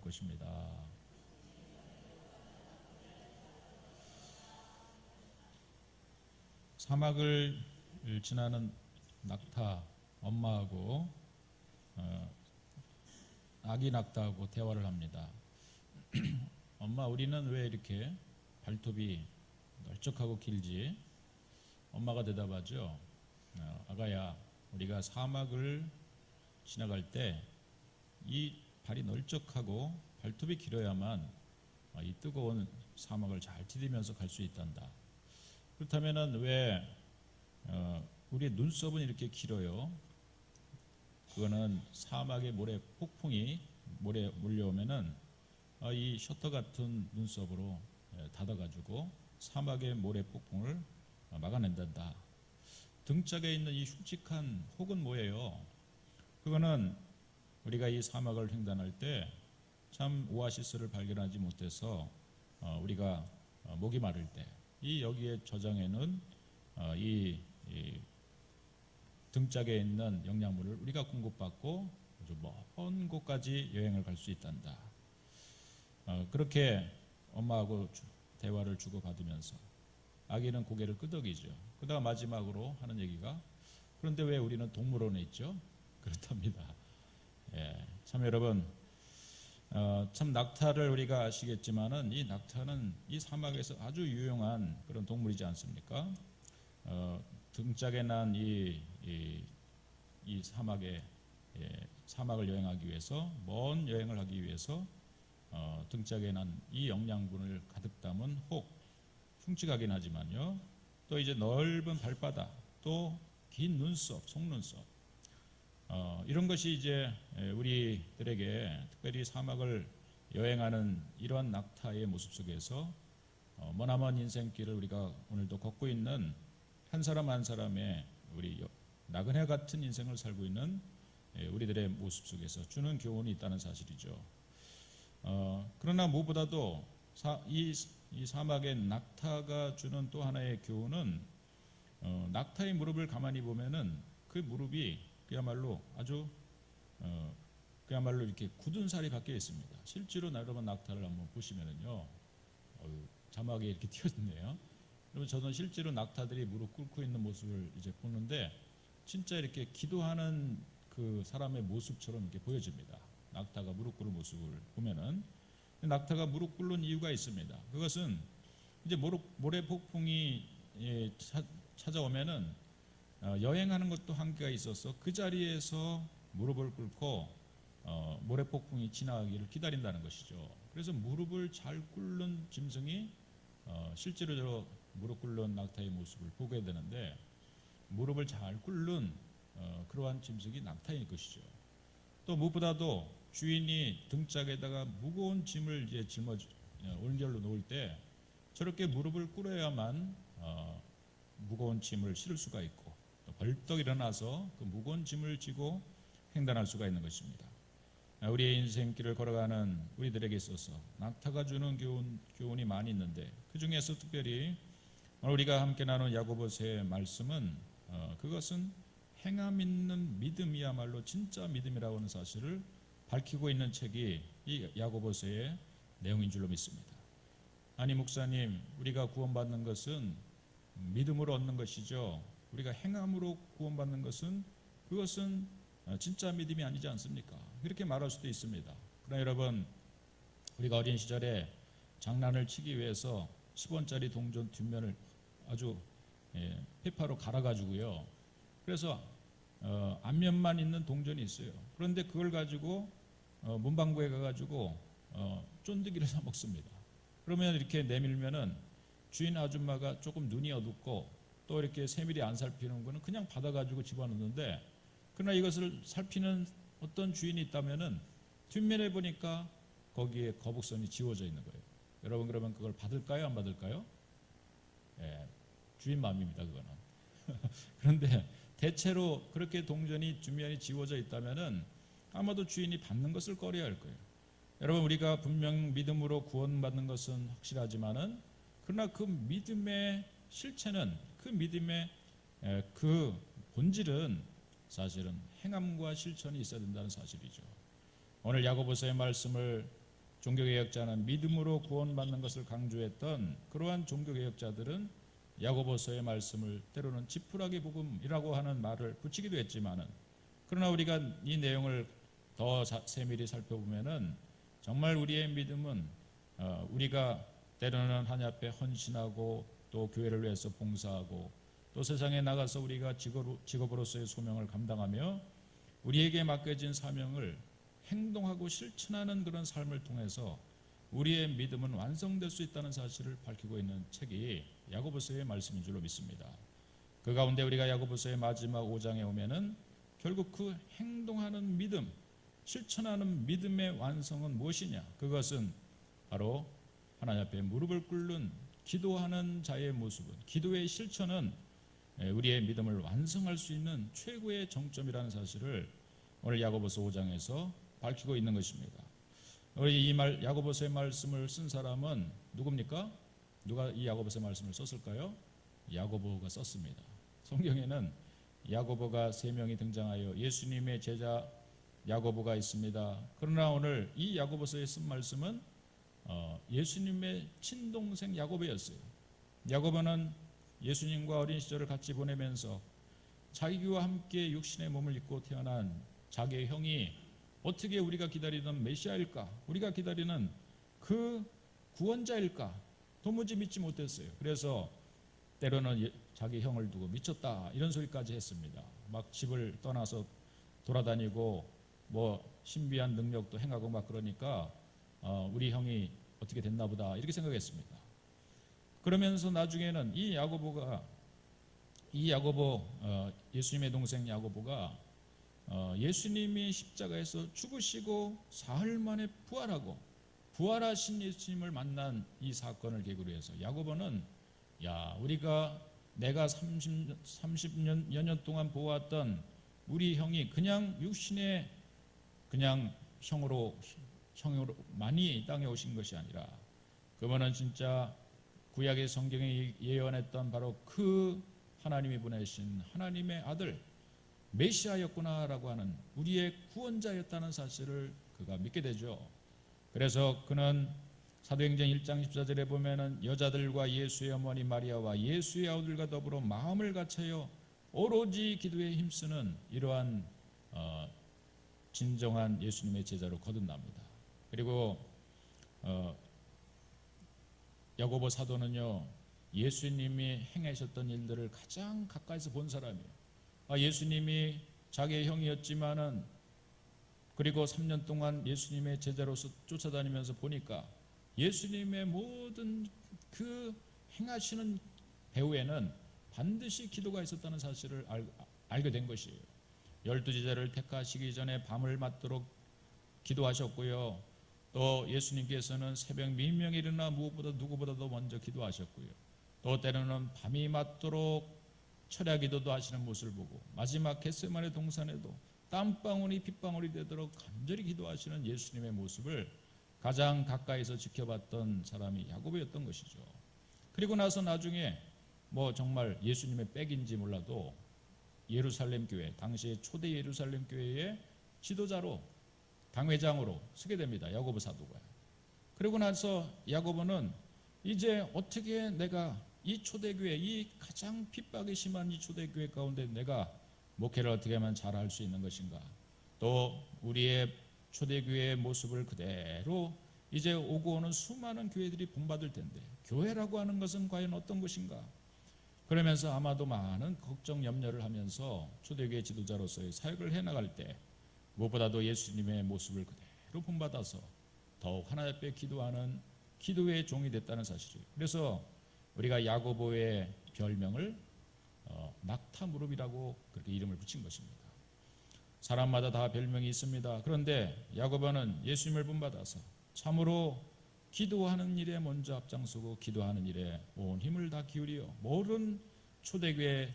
것입니다. 사막을 지나는 낙타 엄마하고 아기 낙타하고 대화를 합니다. 엄마, 우리는 왜 이렇게 발톱이 넓적하고 길지? 엄마가 대답하죠. 아가야, 우리가 사막을 지나갈 때 이 발이 넓적하고 발톱이 길어야만 이 뜨거운 사막을 잘 디디면서 갈 수 있단다. 그렇다면은 왜 우리의 눈썹은 이렇게 길어요? 그거는 사막의 폭풍이 모래 몰려오면은 이 셔터 같은 눈썹으로 닫아가지고 사막의 모래 폭풍을 막아낸단다. 등짝에 있는 이 흉측한 혹은 뭐예요? 그거는 우리가 이 사막을 횡단할 때 참 오아시스를 발견하지 못해서 우리가 목이 마를 때 이 여기에 저장해놓은 이 등짝에 있는 영양분을 우리가 공급받고 아주 먼 곳까지 여행을 갈 수 있단다. 그렇게 엄마하고 대화를 주고받으면서 아기는 고개를 끄덕이죠. 그러다가 마지막으로 하는 얘기가, 그런데 왜 우리는 동물원에 있죠? 그렇답니다. 참 여러분, 참 낙타를 우리가 아시겠지만은 이 낙타는 이 사막에서 아주 유용한 그런 동물이지 않습니까? 등짝에 난 이 사막을 여행하기 위해서, 먼 여행을 하기 위해서 등짝에 난 이 영양분을 가득 담은 혹, 흉측하긴 하지만요, 또 이제 넓은 발바닥, 또 긴 눈썹, 속눈썹, 이런 것이 이제 우리들에게 특별히 사막을 여행하는 이러한 낙타의 모습 속에서 머나먼 인생길을 우리가 오늘도 걷고 있는 한 사람 한 사람의 우리 나그네 같은 인생을 살고 있는 우리들의 모습 속에서 주는 교훈이 있다는 사실이죠. 그러나 무엇보다도 이 사막의 낙타가 주는 또 하나의 교훈은, 낙타의 무릎을 가만히 보면은 그 무릎이 그야말로 아주 그야말로 이렇게 굳은 살이 박혀 있습니다. 실제로 여러분 낙타를 한번 보시면은요, 자막에 이렇게 띄어있네요. 여러분, 저는 실제로 낙타들이 무릎 꿇고 있는 모습을 이제 보는데 진짜 이렇게 기도하는 그 사람의 모습처럼 이렇게 보여집니다. 낙타가 무릎 꿇은 모습을 보면은. 낙타가 무릎 꿇는 이유가 있습니다. 그것은 이제 모래 폭풍이 찾아오면은 여행하는 것도 한계가 있어서 그 자리에서 무릎을 꿇고 모래 폭풍이 지나가기를 기다린다는 것이죠. 그래서 무릎을 잘 꿇는 짐승이 실제로 저 무릎 꿇는 낙타의 모습을 보게 되는데, 무릎을 잘 꿇는 그러한 짐승이 낙타일 것이죠. 또 무엇보다도 주인이 등짝에다가 무거운 짐을 이제 올겨울로 놓을 때 저렇게 무릎을 꿇어야만 무거운 짐을 실을 수가 있고, 또 벌떡 일어나서 그 무거운 짐을 지고 횡단할 수가 있는 것입니다. 우리의 인생길을 걸어가는 우리들에게 있어서 낙타가 주는 교훈이 많이 있는데, 그 중에서 특별히 오늘 우리가 함께 나눈 야고보서의 말씀은 그것은 행함 있는 믿음이야말로 진짜 믿음이라고 하는 사실을 밝히고 있는 책이 이 야고보서의 내용인 줄로 믿습니다. 아니 목사님, 우리가 구원받는 것은 믿음으로 얻는 것이죠, 우리가 행함으로 구원받는 것은 그것은 진짜 믿음이 아니지 않습니까? 그렇게 말할 수도 있습니다. 그러나 여러분, 우리가 어린 시절에 장난을 치기 위해서 10원짜리 동전 뒷면을 아주 페파로 갈아가지고요, 그래서 앞면만 있는 동전이 있어요. 그런데 그걸 가지고 문방구에 가가지고 쫀득이를 사 먹습니다. 그러면 이렇게 내밀면은 주인 아줌마가 조금 눈이 어둡고 또 이렇게 세밀히 안 살피는 거는 그냥 받아가지고 집어넣는데, 그러나 이것을 살피는 어떤 주인이 있다면은 뒷면에 보니까 거기에 거북선이 지워져 있는 거예요. 여러분, 그러면 그걸 받을까요, 안 받을까요? 주인 마음입니다, 그거는. 그런데 대체로 그렇게 동전이 뒷면이 지워져 있다면은 아마도 주인이 받는 것을 꺼려할 거예요. 여러분, 우리가 분명 믿음으로 구원받는 것은 확실하지만은, 그러나 그 믿음의 실체는, 그 믿음의 그 본질은 사실은 행함과 실천이 있어야 된다는 사실이죠. 오늘 야고보서의 말씀을 종교개혁자는 믿음으로 구원받는 것을 강조했던 그러한 종교개혁자들은 야고보서의 말씀을 때로는 지푸라기 복음이라고 하는 말을 붙이기도 했지만은, 그러나 우리가 이 내용을 더 세밀히 살펴보면은 정말 우리의 믿음은 우리가 때로는 하나님 앞에 헌신하고 또 교회를 위해서 봉사하고 또 세상에 나가서 우리가 직업으로서의 소명을 감당하며 우리에게 맡겨진 사명을 행동하고 실천하는 그런 삶을 통해서 우리의 믿음은 완성될 수 있다는 사실을 밝히고 있는 책이 야고보서의 말씀인 줄로 믿습니다. 그 가운데 우리가 야고보서의 마지막 5장에 오면은 결국 그 행동하는 믿음, 실천하는 믿음의 완성은 무엇이냐? 그것은 바로 하나님 앞에 무릎을 꿇는 기도하는 자의 모습은, 기도의 실천은 우리의 믿음을 완성할 수 있는 최고의 정점이라는 사실을 오늘 야고보서 5장에서 밝히고 있는 것입니다. 우리 이 야고보서의 말씀을 쓴 사람은 누굽니까? 누가 이 야고보서의 말씀을 썼을까요? 야고보가 썼습니다. 성경에는 야고보가 3명이 등장하여 예수님의 제자 야고보가 있습니다. 그러나 오늘 이 야고보서에 쓴 말씀은 예수님의 친동생 야고보였어요. 야고보는 예수님과 어린 시절을 같이 보내면서 자기와 함께 육신의 몸을 입고 태어난 자기의 형이 어떻게 우리가 기다리던 메시아일까, 우리가 기다리는 그 구원자일까 도무지 믿지 못했어요. 그래서 때로는 자기 형을 두고 미쳤다 이런 소리까지 했습니다. 막 집을 떠나서 돌아다니고 뭐 신비한 능력도 행하고 막 그러니까 우리 형이 어떻게 됐나 보다 이렇게 생각했습니다. 그러면서 나중에는 이 야고보 예수님의 동생 야고보가 예수님이 십자가에서 죽으시고 사흘 만에 부활하신 예수님을 만난 이 사건을 계기로 해서 야고보는 내가 30여 년 동안 보았던 우리 형이 그냥 육신의 그냥 형으로 많이 땅에 오신 것이 아니라 그분은 진짜 구약의 성경에 예언했던 바로 그 하나님이 보내신 하나님의 아들 메시아였구나라고 하는 우리의 구원자였다는 사실을 그가 믿게 되죠. 그래서 그는 사도행전 1장 14절에 보면은 여자들과 예수의 어머니 마리아와 예수의 아우들과 더불어 마음을 같이하여 오로지 기도에 힘쓰는 이러한 진정한 예수님의 제자로 거듭납니다. 그리고 야고보 사도는요, 예수님이 행하셨던 일들을 가장 가까이서 본 사람이에요. 예수님이 자기의 형이었지만은 그리고 3년 동안 예수님의 제자로서 쫓아다니면서 보니까 예수님의 모든 그 행하시는 배후에는 반드시 기도가 있었다는 사실을 알게 된 것이에요. 12제자를 택하시기 전에 밤을 맞도록 기도하셨고요. 또 예수님께서는 새벽 민명에 일어나 무엇보다 누구보다도 먼저 기도하셨고요. 또 때로는 밤이 맞도록 철야 기도도 하시는 모습을 보고 마지막 겟세마네 동산에도 땀방울이 핏방울이 되도록 간절히 기도하시는 예수님의 모습을 가장 가까이서 지켜봤던 사람이 야고보였던 것이죠. 그리고 나서 나중에 뭐 정말 예수님의 백인지 몰라도 예루살렘 교회, 당시의 초대 예루살렘 교회의 지도자로 당회장으로 서게 됩니다. 야고보 사도가. 그리고 나서 야고보는 이제 어떻게 내가 이 초대교회, 이 가장 핍박이 심한 이 초대교회 가운데 내가 목회를 어떻게 하면 잘할 수 있는 것인가, 또 우리의 초대교회의 모습을 그대로 이제 오고 오는 수많은 교회들이 본받을 텐데 교회라고 하는 것은 과연 어떤 것인가, 그러면서 아마도 많은 걱정 염려를 하면서 초대교회 지도자로서의 사역을 해나갈 때 무엇보다도 예수님의 모습을 그대로 본받아서 더욱 하나님 앞에 기도하는 기도의 종이 됐다는 사실이에요. 그래서 우리가 야고보의 별명을 낙타 무릎이라고 그렇게 이름을 붙인 것입니다. 사람마다 다 별명이 있습니다. 그런데 야고보는 예수님을 본받아서 참으로 기도하는 일에 먼저 앞장서고 기도하는 일에 온 힘을 다 기울여 모든 초대교회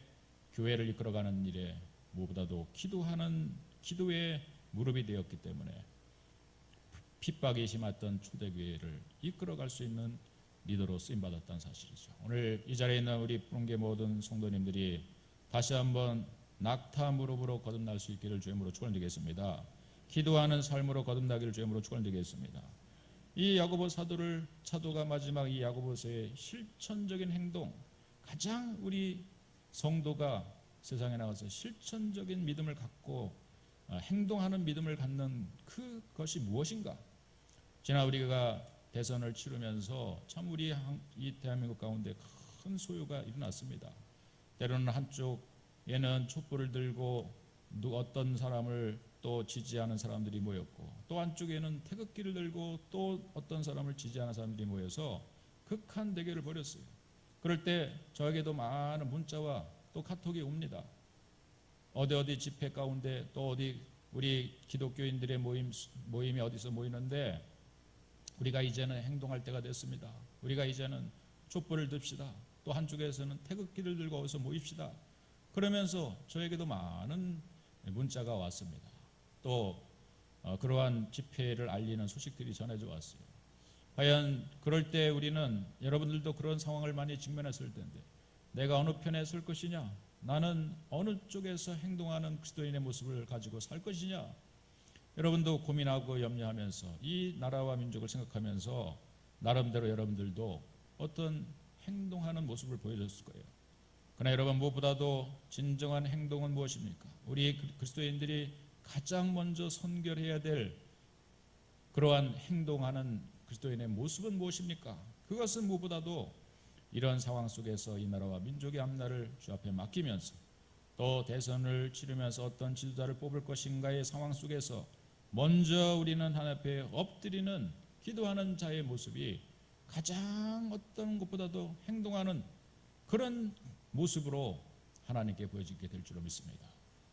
교회를 이끌어가는 일에 무엇보다도 기도하는 기도의 무릎이 되었기 때문에 핍박이 심했던 초대교회를 이끌어갈 수 있는 리더로 쓰임받았다는 사실이죠. 오늘 이 자리에 있는 우리 푸른계 모든 성도님들이 다시 한번 낙타 무릎으로 거듭날 수 있기를 주님으로 축원드리겠습니다. 기도하는 삶으로 거듭나기를 주님으로 축원드리겠습니다. 이 야고보 사도가 마지막 이 야고보서의 실천적인 행동, 가장 우리 성도가 세상에 나가서 실천적인 믿음을 갖고 행동하는 믿음을 갖는 그것이 무엇인가? 지난 우리가 대선을 치르면서 참 우리 이 대한민국 가운데 큰 소요가 일어났습니다. 때로는 한쪽에는 촛불을 들고 어떤 사람을 또 지지하는 사람들이 모였고, 또 한쪽에는 태극기를 들고 또 어떤 사람을 지지하는 사람들이 모여서 극한 대결을 벌였어요. 그럴 때 저에게도 많은 문자와 또 카톡이 옵니다. 어디 집회 가운데 또 어디 우리 기독교인들의 모임이 어디서 모이는데 우리가 이제는 행동할 때가 됐습니다. 우리가 이제는 촛불을 듭시다. 또 한쪽에서는 태극기를 들고 어디서 모입시다. 그러면서 저에게도 많은 문자가 왔습니다. 또 그러한 집회를 알리는 소식들이 전해져 왔어요. 과연 그럴 때 우리는, 여러분들도 그런 상황을 많이 직면했을 텐데, 내가 어느 편에 설 것이냐, 나는 어느 쪽에서 행동하는 그리스도인의 모습을 가지고 살 것이냐, 여러분도 고민하고 염려하면서 이 나라와 민족을 생각하면서 나름대로 여러분들도 어떤 행동하는 모습을 보여줬을 거예요. 그러나 여러분, 무엇보다도 진정한 행동은 무엇입니까? 우리 그리스도인들이 가장 먼저 선결해야 될 그러한 행동하는 그리스도인의 모습은 무엇입니까? 그것은 무엇보다도 이런 상황 속에서 이 나라와 민족의 앞날을 주 앞에 맡기면서, 또 대선을 치르면서 어떤 지도자를 뽑을 것인가의 상황 속에서 먼저 우리는 하나님 앞에 엎드리는 기도하는 자의 모습이 가장 어떤 것보다도 행동하는 그런 모습으로 하나님께 보여지게 될 줄로 믿습니다.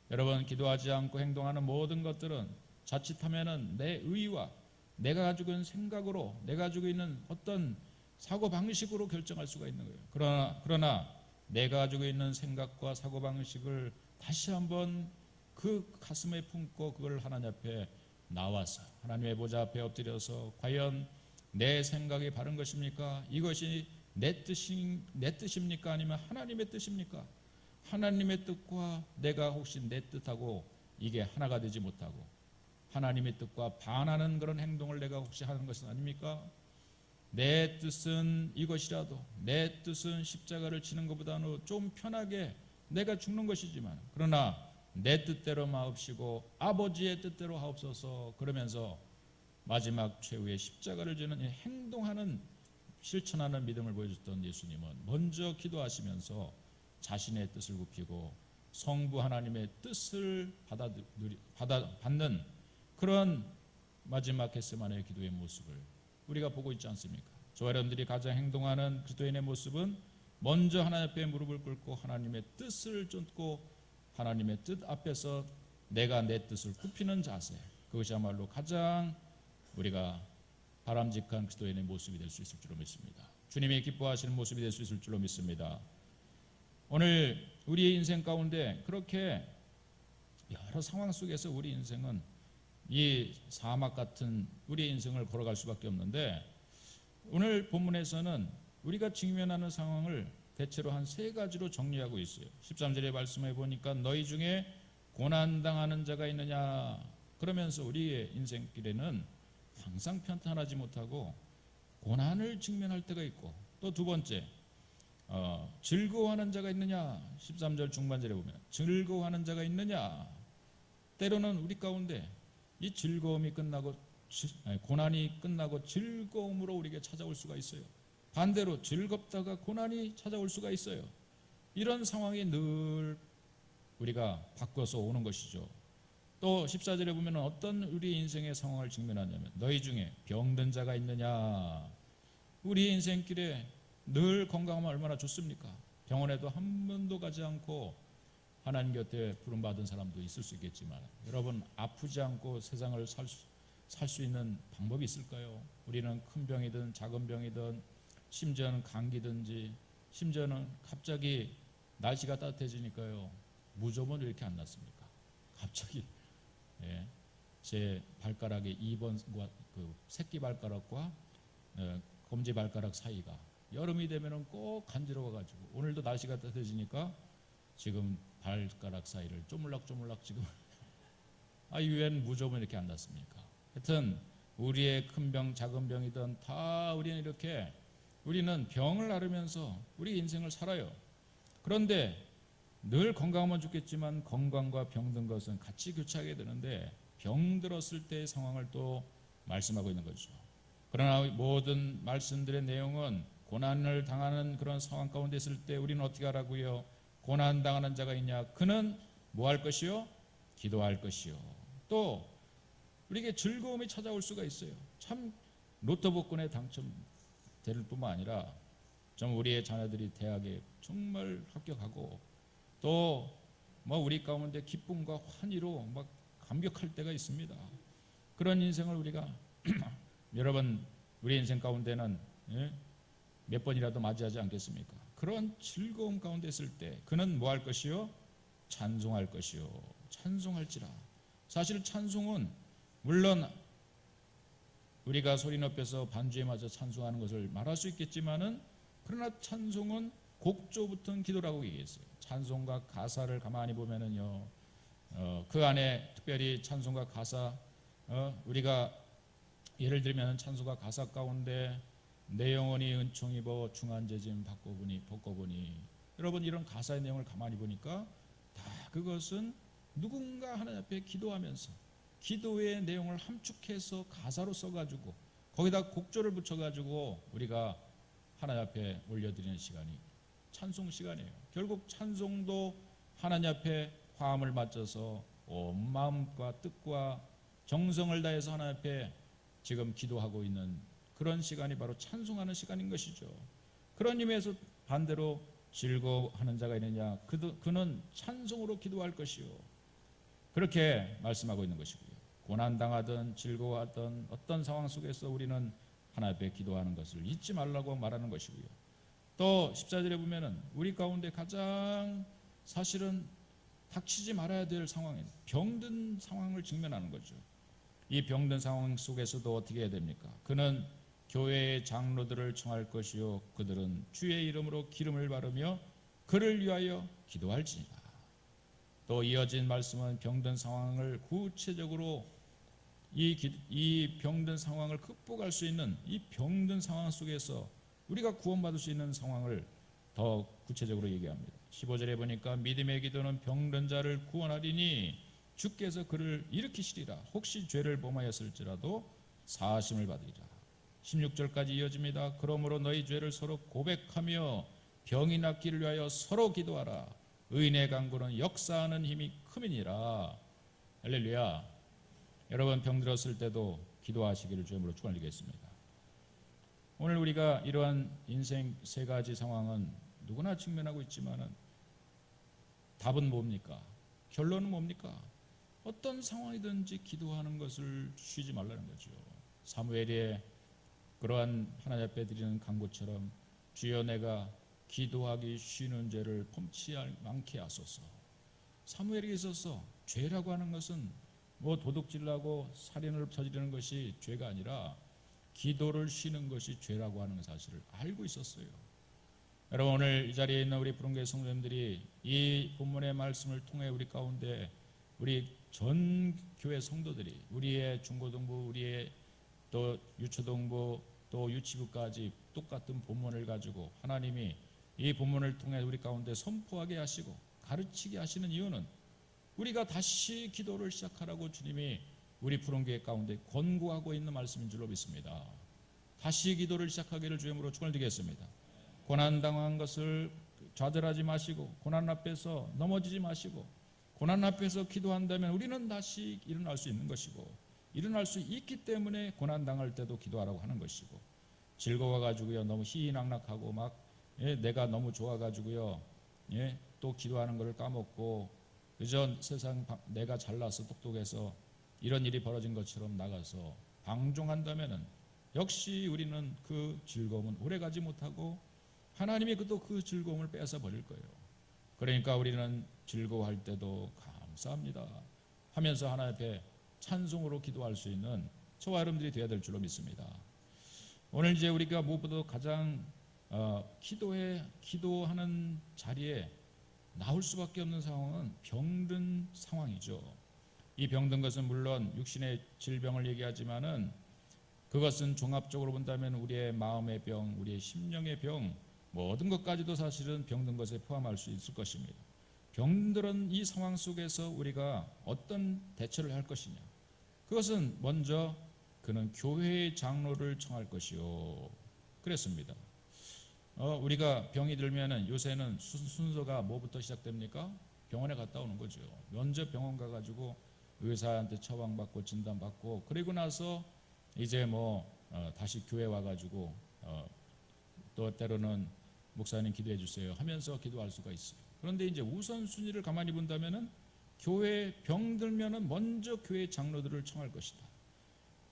여러분, 기도하지 않고 행동하는 모든 것들은 자칫하면은 내 의와 내가 가지고 있는 생각으로, 내가 가지고 있는 어떤 사고방식으로 결정할 수가 있는 거예요. 그러나 내가 가지고 있는 생각과 사고방식을 다시 한번 그 가슴에 품고 그걸 하나님 앞에 나와서 하나님의 보좌 앞에 엎드려서, 과연 내 생각이 바른 것입니까? 이것이 내 뜻입니까? 아니면 하나님의 뜻입니까? 하나님의 뜻과 내가 혹시 내 뜻하고 이게 하나가 되지 못하고 하나님의 뜻과 반하는 그런 행동을 내가 혹시 하는 것은 아닙니까? 내 뜻은 이것이라도, 내 뜻은 십자가를 치는 것보다는 좀 편하게 내가 죽는 것이지만, 그러나 내 뜻대로 마옵시고 아버지의 뜻대로 하옵소서, 그러면서 마지막 최후의 십자가를 지는 행동하는, 실천하는 믿음을 보여줬던 예수님은 먼저 기도하시면서 자신의 뜻을 굽히고 성부 하나님의 뜻을 받는 그런 마지막 겟세마네의 기도의 모습을 우리가 보고 있지 않습니까? 저와 여러분들이 가장 행동하는 그리스도인의 모습은 먼저 하나님 앞에 무릎을 꿇고 하나님의 뜻을 쫓고 하나님의 뜻 앞에서 내가 내 뜻을 굽히는 자세, 그것이야말로 가장 우리가 바람직한 그리스도인의 모습이 될 수 있을 줄로 믿습니다. 주님이 기뻐하시는 모습이 될 수 있을 줄로 믿습니다. 오늘 우리의 인생 가운데 그렇게 여러 상황 속에서 우리 인생은 이 사막 같은 우리의 인생을 걸어갈 수밖에 없는데, 오늘 본문에서는 우리가 직면하는 상황을 대체로 한 세 가지로 정리하고 있어요. 13절의 말씀에 보니까 너희 중에 고난당하는 자가 있느냐, 그러면서 우리의 인생길에는 항상 평탄하지 못하고 고난을 직면할 때가 있고, 또 두 번째 즐거워하는 자가 있느냐, 13절 중반절에 보면 즐거워하는 자가 있느냐. 때로는 우리 가운데 이 즐거움이 끝나고 고난이 끝나고 즐거움으로 우리에게 찾아올 수가 있어요. 반대로 즐겁다가 고난이 찾아올 수가 있어요. 이런 상황이 늘 우리가 바꿔서 오는 것이죠. 또 14절에 보면 어떤 우리 인생의 상황을 직면하냐면 너희 중에 병든 자가 있느냐. 우리 인생길에 늘 건강하면 얼마나 좋습니까? 병원에도 한 번도 가지 않고 하나님 곁에 부름받은 사람도 있을 수 있겠지만, 여러분, 아프지 않고 세상을 살 수 있는 방법이 있을까요? 우리는 큰 병이든 작은 병이든, 심지어는 감기든지, 심지어는 갑자기 날씨가 따뜻해지니까요, 무좀은 이렇게 안 났습니까? 갑자기 제 발가락의 2번 그 새끼 발가락과 검지 발가락 사이가 여름이 되면은 꼭 간지러워가지고, 오늘도 날씨가 따뜻해지니까 지금 발가락 사이를 쪼물락쪼물락 지금 이웬 무좀은 이렇게 안 났습니까? 하여튼 우리의 큰 병, 작은 병이든 다 우리는 병을 앓으면서 우리 인생을 살아요. 그런데 늘 건강하면 좋겠지만 건강과 병든 것은 같이 교차하게 되는데 병들었을 때의 상황을 또 말씀하고 있는 거죠. 그러나 모든 말씀들의 내용은 고난을 당하는 그런 상황 가운데 있을 때 우리는 어떻게 하라고요? 고난 당하는 자가 있냐? 그는 뭐 할 것이요? 기도할 것이요. 또 우리에게 즐거움이 찾아올 수가 있어요. 참 로또 복권에 당첨될 뿐만 아니라 좀 우리의 자녀들이 대학에 정말 합격하고 또 뭐 우리 가운데 기쁨과 환희로 막 감격할 때가 있습니다. 그런 인생을 우리가 여러분 우리 인생 가운데는 몇 번이라도 맞이하지 않겠습니까? 그런 즐거움 가운데 있을 때 그는 뭐 할 것이요? 찬송할 것이요. 찬송할지라. 사실 찬송은 물론 우리가 소리 높여서 반주에 맞아 찬송하는 것을 말할 수 있겠지만은 그러나 찬송은 곡조부터는 기도라고 얘기했어요. 찬송가 가사를 가만히 보면은요, 그 안에 특별히 찬송가 가사, 우리가 예를 들면 찬송가 가사 가운데 내 영혼이 은총 입어 중한 죄짐 벗고보니 여러분 이런 가사의 내용을 가만히 보니까 다 그것은 누군가 하나님 앞에 기도하면서 기도의 내용을 함축해서 가사로 써가지고 거기다 곡조를 붙여가지고 우리가 하나님 앞에 올려드리는 시간이 찬송 시간이에요. 결국 찬송도 하나님 앞에 화음을 맞춰서 온 마음과 뜻과 정성을 다해서 하나님 앞에 지금 기도하고 있는 그런 시간이 바로 찬송하는 시간인 것이죠. 그런 의미에서 반대로 즐거워하는 자가 있느냐? 그는 찬송으로 기도할 것이요. 그렇게 말씀하고 있는 것이고요. 고난당하든 즐거워하든 어떤 상황 속에서 우리는 하나님 앞에 기도하는 것을 잊지 말라고 말하는 것이고요. 또 14절에 보면은 우리 가운데 가장 사실은 닥치지 말아야 될 상황인 병든 상황을 직면하는 거죠. 이 병든 상황 속에서도 어떻게 해야 됩니까? 그는 교회의 장로들을 청할 것이요 그들은 주의 이름으로 기름을 바르며 그를 위하여 기도할지니라. 또 이어진 말씀은 병든 상황을 구체적으로 이 병든 상황을 극복할 수 있는 이 병든 상황 속에서 우리가 구원받을 수 있는 상황을 더 구체적으로 얘기합니다. 15절에 보니까 믿음의 기도는 병든 자를 구원하리니 주께서 그를 일으키시리라. 혹시 죄를 범하였을지라도 사하심을 받으리라. 16절까지 이어집니다. 그러므로 너희 죄를 서로 고백하며 병이 낫기를 위하여 서로 기도하라. 의인의 간구는 역사하는 힘이 큼이니라. 할렐루야. 여러분 병들었을 때도 기도하시기를 주님으로 축원드리겠습니다. 오늘 우리가 이러한 인생 세 가지 상황은 누구나 직면하고 있지만은 답은 뭡니까? 결론은 뭡니까? 어떤 상황이든지 기도하는 것을 쉬지 말라는 거죠. 사무엘의 그러한 하나님 앞에 드리는 간구처럼 주여 내가 기도하기 쉬는 죄를 범치 않게 하소서. 사무엘에게 있어서 죄라고 하는 것은 뭐 도둑질하고 살인을 저지르는 것이 죄가 아니라 기도를 쉬는 것이 죄라고 하는 사실을 알고 있었어요. 여러분 오늘 이 자리에 있는 우리 부흥교회 성도님들이 이 본문의 말씀을 통해 우리 가운데 우리 전 교회 성도들이 우리의 중고등부 우리의 또 유초등부 또 유치부까지 똑같은 본문을 가지고 하나님이 이 본문을 통해 우리 가운데 선포하게 하시고 가르치게 하시는 이유는 우리가 다시 기도를 시작하라고 주님이 우리 부흥교회 가운데 권고하고 있는 말씀인 줄로 믿습니다. 다시 기도를 시작하기를 주님으로 축원드리겠습니다. 고난당한 것을 좌절하지 마시고 고난 앞에서 넘어지지 마시고 고난 앞에서 기도한다면 우리는 다시 일어날 수 있는 것이고 일어날 수 있기 때문에 고난당할 때도 기도하라고 하는 것이고 즐거워가지고요 너무 희희낙낙하고 막 내가 너무 좋아가지고요 또 기도하는 것을 까먹고 그저 세상 내가 잘나서 똑똑해서 이런 일이 벌어진 것처럼 나가서 방종한다면은 역시 우리는 그 즐거움은 오래가지 못하고 하나님이 또 그 즐거움을 뺏어 버릴 거예요. 그러니까 우리는 즐거워할 때도 감사합니다 하면서 하나님 앞에 찬송으로 기도할 수 있는 저와 여러분들이 되어야 될 줄로 믿습니다. 오늘 이제 우리가 무엇보다 가장 기도하는 자리에 나올 수밖에 없는 상황은 병든 상황이죠. 이 병든 것은 물론 육신의 질병을 얘기하지만은 그것은 종합적으로 본다면 우리의 마음의 병, 우리의 심령의 병, 모든 것까지도 사실은 병든 것에 포함할 수 있을 것입니다. 병들은 이 상황 속에서 우리가 어떤 대처를 할 것이냐, 그것은 먼저 그는 교회의 장로를 청할 것이요 그랬습니다. 우리가 병이 들면은 요새는 순서가 뭐부터 시작됩니까? 병원에 갔다 오는 거죠. 먼저 병원 가가지고 의사한테 처방받고 진단받고, 그리고 나서 이제 다시 교회 와가지고 또 때로는 목사님 기도해 주세요 하면서 기도할 수가 있어요. 그런데 이제 우선순위를 가만히 본다면은 교회 병들면은 먼저 교회 장로들을 청할 것이다.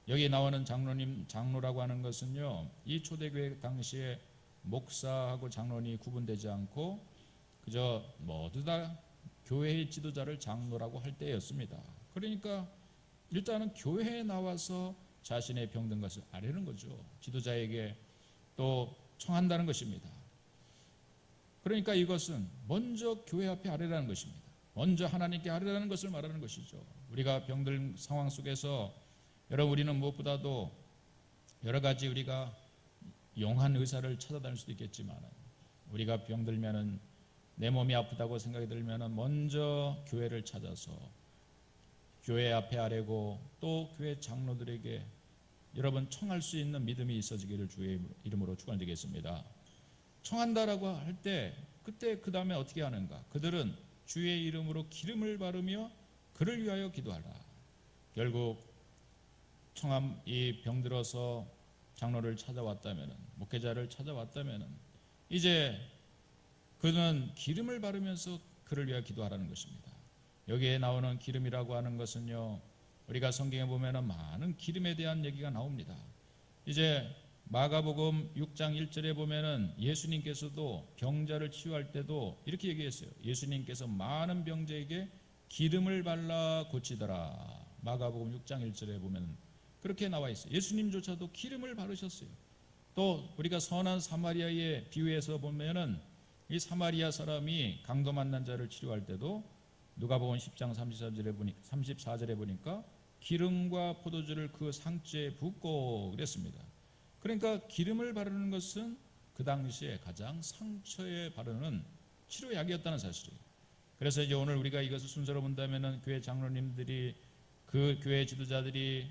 여기 나오는 장로라고 하는 것은요, 이 초대교회 당시에 목사하고 장로니 구분되지 않고 그저 모두 다 교회의 지도자를 장로라고 할 때였습니다. 그러니까 일단은 교회에 나와서 자신의 병든 것을 아뢰는 거죠. 지도자에게 또 청한다는 것입니다. 그러니까 이것은 먼저 교회 앞에 아뢰라는 것입니다. 먼저 하나님께 아뢰라는 것을 말하는 것이죠. 우리가 병들 상황 속에서 여러분, 우리는 무엇보다도 여러 가지 우리가 용한 의사를 찾아다닐 수도 있겠지만, 우리가 병들면은 내 몸이 아프다고 생각이 들면은 먼저 교회를 찾아서 교회 앞에 아뢰고 또 교회 장로들에게 여러분 청할 수 있는 믿음이 있어지기를 주의 이름으로 축원드리겠습니다. 청한다라고 할 때 그때 그 다음에 어떻게 하는가? 그들은 주의 이름으로 기름을 바르며 그를 위하여 기도하라. 결국 이 병들어서 장로를 찾아왔다면은, 목회자를 찾아왔다면은 이제 그는 기름을 바르면서 그를 위하여 기도하라는 것입니다. 여기에 나오는 기름이라고 하는 것은요, 우리가 성경에 보면은 많은 기름에 대한 얘기가 나옵니다. 이제 마가복음 6장 1절에 보면은 예수님께서도 병자를 치유할 때도 이렇게 얘기했어요. 예수님께서 많은 병자에게 기름을 발라 고치더라. 마가복음 6장 1절에 보면 그렇게 나와 있어요. 예수님조차도 기름을 바르셨어요. 또 우리가 선한 사마리아의 비유에서 보면은 이 사마리아 사람이 강도 만난 자를 치료할 때도 누가복음 10장 34절에 보니까 기름과 포도주를 그 상처에 붓고 그랬습니다. 그러니까 기름을 바르는 것은 그 당시에 가장 상처에 바르는 치료약이었다는 사실이에요. 그래서 이제 오늘 우리가 이것을 순서로 본다면은 교회 장로님들이, 그 교회 지도자들이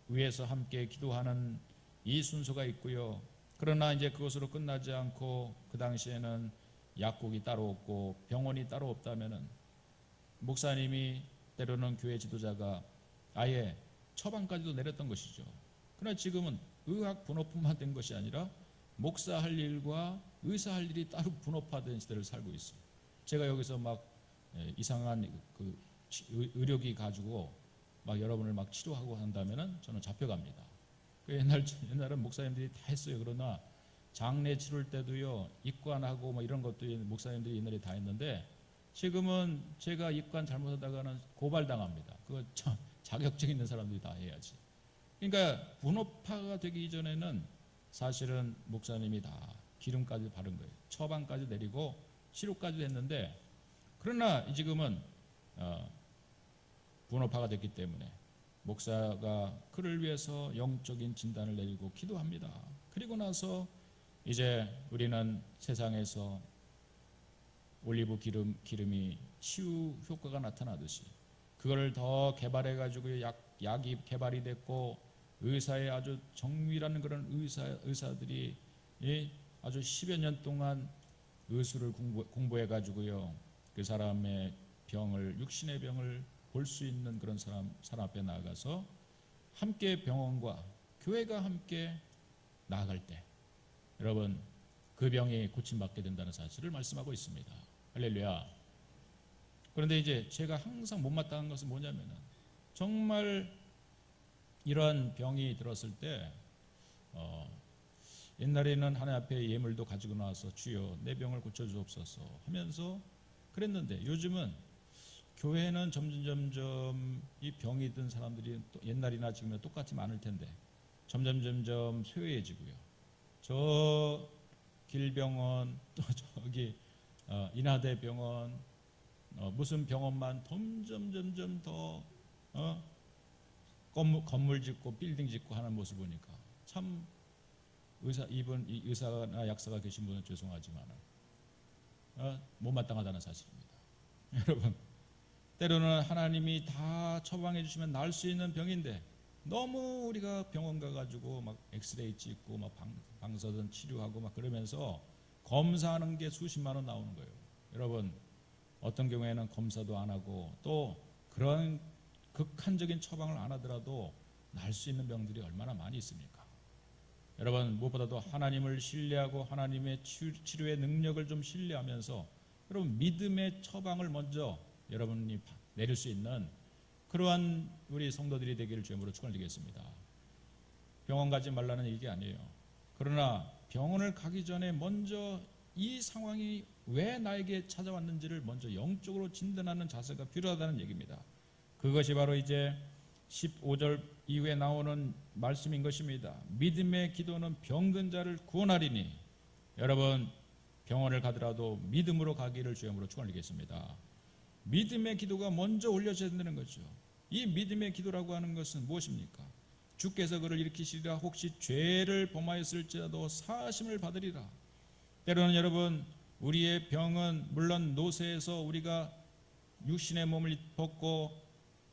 위에서 함께 기도하는 이 순서가 있고요. 그러나 이제 그것으로 끝나지 않고 그 당시에는 약국이 따로 없고 병원이 따로 없다면은 목사님이, 때로는 교회 지도자가 아예 처방까지도 내렸던 것이죠. 그러나 지금은 의학 분업뿐만 된 것이 아니라 목사 할 일과 의사 할 일이 따로 분업화된 시대를 살고 있어요. 제가 여기서 막 이상한 그 의료기 가지고 막 여러분을 막 치료하고 한다면은 저는 잡혀갑니다. 옛날은 목사님들이 다 했어요. 그러나 장례 치를 때도요, 입관하고 뭐 이런 것도 목사님들이 옛날에 다 했는데, 지금은 제가 입관 잘못하다가는 고발당합니다. 그거 자격증 있는 사람들이 다 해야지. 그러니까 분업화가 되기 이전에는 사실은 목사님이 다 기름까지 바른 거예요. 처방까지 내리고 치료까지 했는데, 그러나 지금은 분업화가 됐기 때문에 목사가 그를 위해서 영적인 진단을 내리고 기도합니다. 그리고 나서 이제 우리는 세상에서 올리브 기름이 치유 효과가 나타나듯이 그걸 더 개발해 가지고 약이 개발이 됐고, 의사의 아주 정밀한 그런 의사들이 아주 10여 년 동안 의술을 공부해 가지고요, 그 사람의 병을, 육신의 병을 볼 수 있는 그런 사람 앞에 나아가서 함께 병원과 교회가 함께 나아갈 때 여러분 그 병이 고침받게 된다는 사실을 말씀하고 있습니다. 할렐루야. 그런데 이제 제가 항상 못마땅한 것은 뭐냐면은, 정말 이러한 병이 들었을 때 옛날에는 하나님 앞에 예물도 가지고 나와서 주여 내 병을 고쳐주옵소서 하면서 그랬는데, 요즘은 교회는 점점 이 병이 든 사람들이 옛날이나 지금이나 똑같이 많을 텐데 점점 소요해지고요. 저 길병원, 또 저기 인하대병원, 무슨 병원만 점점 더 건물 짓고 빌딩 짓고 하는 모습을 보니까 참 의사나 약사가 계신 분은 죄송하지만 못마땅하다는 사실입니다. 여러분, 때로는 하나님이 다 처방해 주시면 나을 수 있는 병인데 너무 우리가 병원 가가지고 막 엑스레이 찍고 막 방사선 치료하고 막 그러면서 검사하는 게 수십만 원 나오는 거예요. 여러분, 어떤 경우에는 검사도 안 하고 또 그런 극한적인 처방을 안 하더라도 날 수 있는 병들이 얼마나 많이 있습니까? 여러분, 무엇보다도 하나님을 신뢰하고 하나님의 치료의 능력을 좀 신뢰하면서 여러분 믿음의 처방을 먼저 여러분이 내릴 수 있는 그러한 우리 성도들이 되기를 주님으로 축원드리겠습니다. 병원 가지 말라는 얘기 아니에요. 그러나 병원을 가기 전에 먼저 이 상황이 왜 나에게 찾아왔는지를 먼저 영적으로 진단하는 자세가 필요하다는 얘기입니다. 그것이 바로 이제 15절 이후에 나오는 말씀인 것입니다. 믿음의 기도는 병든 자를 구원하리니. 여러분, 병원을 가더라도 믿음으로 가기를 주님으로 축원드리겠습니다. 믿음의 기도가 먼저 올려져야 된다는 거죠. 이 믿음의 기도라고 하는 것은 무엇입니까? 주께서 그를 일으키시리라. 혹시 죄를 범하였을지라도 사하심을 받으리라. 때로는 여러분, 우리의 병은 물론 노쇠에서 우리가 육신의 몸을 벗고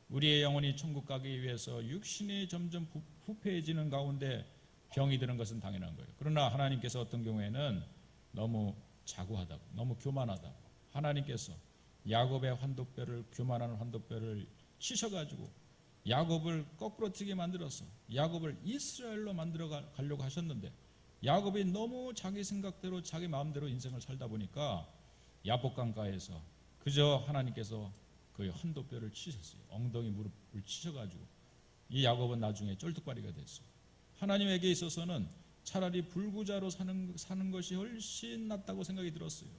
우리의 영혼이 천국 가기 위해서 육신이 점점 후패해지는 가운데 병이 드는 것은 당연한 거예요. 그러나 하나님께서 어떤 경우에는 너무 자고하다고, 너무 교만하다고 하나님께서 야곱의 환도뼈를, 교만한 환도뼈를 치셔가지고 야곱을 거꾸로 튀게 만들어서 야곱을 이스라엘로 만들어 가려고 하셨는데 야곱이 너무 자기 생각대로 자기 마음대로 인생을 살다 보니까 야복강가에서 그저 하나님께서 그 환도뼈를 치셨어요. 엉덩이 무릎을 치셔가지고 이 야곱은 나중에 쩔뚝발이가 됐어요. 하나님에게 있어서는 차라리 불구자로 사는 것이 훨씬 낫다고 생각이 들었어요.